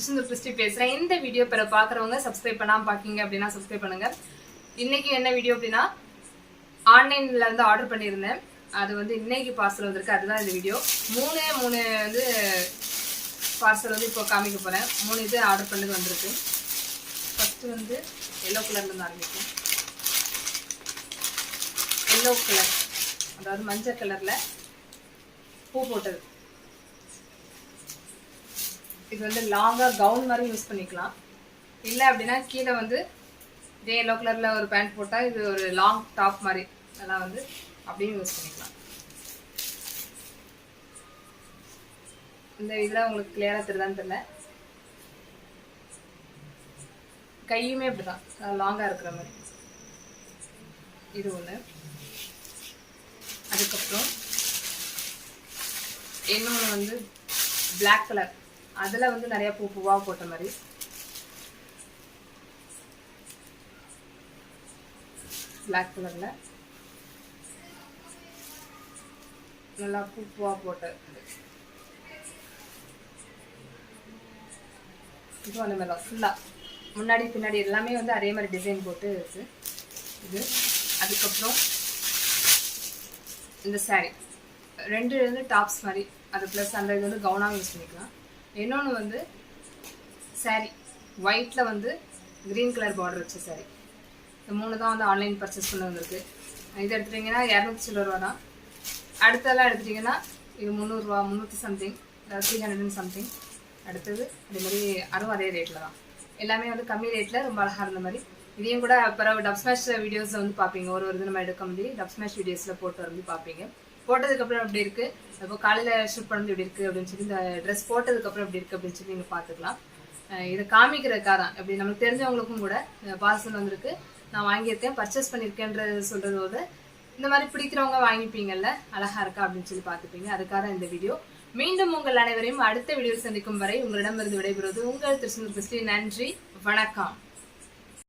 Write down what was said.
Tiruchendur Christie பேசுறேன். இந்த video பிற பாக்குறவங்க சப்ஸ்கிரைப் பண்ணாம பாக்கீங்க அப்படின்னா சப்ஸ்கிரைப் பண்ணுங்க. இன்னைக்கு என்ன வீடியோ அப்படின்னா ஆன்லைன்ல இருந்து ஆர்டர் பண்ணியிருந்தேன். அது வந்து இன்னைக்கு பார்சல் வந்திருக்கு. அதுதான் இந்த வீடியோ. மூணு வந்து பார்சல் வந்து இப்போ காமிக்க போறேன். 3 இது ஆர்டர் பண்ணது வந்திருக்கு. ஃபர்ஸ்ட் வந்து எல்லோ கலர்ல இருந்து ஆரம்பிக்கும். எல்லோ கலர் அதாவது மஞ்சள் கலர்ல பூ போட்டது. இது வந்து லாங்கா கவுன் மாதிரி யூஸ் பண்ணிக்கலாம். இல்லை அப்படின்னா கீழே வந்து இதே எல்லோ கலர்ல ஒரு பேண்ட் போட்டா இது ஒரு லாங் டாப் மாதிரி அதெல்லாம் வந்து அப்படியும் யூஸ் பண்ணிக்கலாம். இந்த இதுல உங்களுக்கு கிளியரா தெரியுதான்னு தெரியல. கையுமே அப்படிதான் லாங்கா இருக்கிற மாதிரி. இது ஒண்ணு. அதுக்கப்புறம் இன்னொன்று வந்து பிளாக் கலர், அதுல வந்து நிறைய பூவா போட்ட மாதிரி. பிளாக் கலர்ல நல்லா பூவா போட்ட இது அந்த மாதிரி தான் ஃபுல்லா முன்னாடி பின்னாடி எல்லாமே வந்து அதே மாதிரி டிசைன் போட்டு இருக்கு இது. அதுக்கப்புறம் இந்த சாரி ரெண்டு வந்து டாப்ஸ் மாதிரி, அது ப்ளஸ் அந்த இது வந்து கவுனாக யூஸ் பண்ணிக்கலாம். இன்னொன்று வந்து சாரி ஒயிட்ல வந்து கிரீன் கலர் பார்டர் வச்ச சாரி. இந்த 3 தான் வந்து ஆன்லைன் பர்ச்சேஸ் பண்ண வந்திருக்கு. இது எடுத்துட்டீங்கன்னா 200 சில்லர் ரூபா தான். அடுத்ததெல்லாம் எடுத்துட்டிங்கன்னா இது 300 ரூபா, 300 சம்திங், 300 சம்திங். அடுத்தது அதே மாதிரி அதுவும் அதே ரேட்டில் தான். எல்லாமே வந்து கம்மி ரேட்டில் ரொம்ப அழகாக இருந்த மாதிரி. இதையும் கூட பிறகு டப் ஸ்மாஷ் வீடியோஸில் வந்து பார்ப்பீங்க. ஒரு இது நம்ம எடுக்க முடியும் டப் ஸ்மாஷ் வீடியோஸில் போட்டு வந்து பார்ப்பீங்க. போட்டதுக்கப்புறம் எப்படி இருக்குது, இப்போ காலையில் ஷூட் பண்ணது எப்படி இருக்குது அப்படின்னு சொல்லி, இந்த ட்ரெஸ் போட்டதுக்கப்புறம் எப்படி இருக்குது அப்படின்னு சொல்லி நீங்கள் பார்த்துக்கலாம். இதை காமிக்கிறதுக்காக தான். எப்படி நம்மளுக்கு தெரிஞ்சவங்களுக்கும் கூட பார்சல் வந்திருக்கு, நான் வாங்கியிருக்கேன், பர்ச்சேஸ் பண்ணியிருக்கேன்றது சொல்கிறதோடு இந்த மாதிரி பிடிக்கிறவங்க வாங்கிப்பீங்கல்ல, அழகாக இருக்கா அப்படின்னு சொல்லி பார்த்துப்பீங்க. அதுக்காக இந்த வீடியோ. மீண்டும் உங்கள் அனைவரையும் அடுத்த வீடியோ சந்திக்கும் வரை உங்களிடமிருந்து விடைபெறுவது உங்கள் திருச்செந்தூர் கிறிஸ்டி. நன்றி, வணக்கம்.